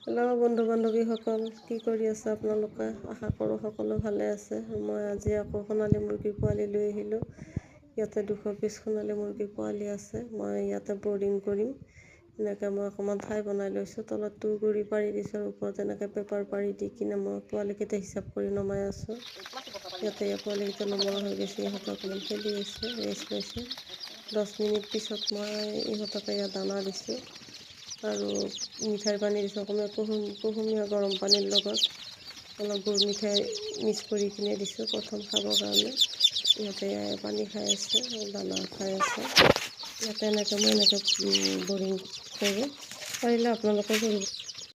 Hello' বন্ধু বান্ধৱীসকল, কি কৰি আছে আপোনালোকে? আশা কৰোঁ সকলো ভালে আছে। মই আজি আকৌ সোণালী মুৰ্গীৰ পোৱালি লৈ আহিলোঁ। ইয়াতে 200 পিচ সোণালী মুৰ্গীৰ পোৱালি আছে। মই ইয়াতে বৰ্ডিং কৰিম। এনেকৈ মই অকণমান ঠাই বনাই লৈছোঁ। তলত তুঁহগুৰি পাৰি দিছোঁ, ওপৰত এনেকৈ পেপাৰ পাৰি দি কিনে মই পোৱালিকেইটা হিচাপ কৰি নমাই আছোঁ। ইয়াতে পোৱালিকেইটা নমোৱা হৈ গৈছে। ইহঁতে অকণমান খেলি আছে, ৰেষ্ট লৈছে। 10 মিনিট পিছত মই ইহঁতক ইয়াত দানা দিছোঁ আৰু মিঠাইৰ পানী দিছোঁ। অকণমান কুহুমীয়া গৰম পানীৰ লগত অলপ গুৰ মিঠাই মিক্স কৰি কিনে দিছোঁ প্ৰথম খাবৰ কাৰণে। ইহঁতে পানী খাই আছে, দানা খাই আছে। ইয়াতে মই এনেকৈ বৰিং কৰোঁ। পাৰিলে আপোনালোকে কৰিব।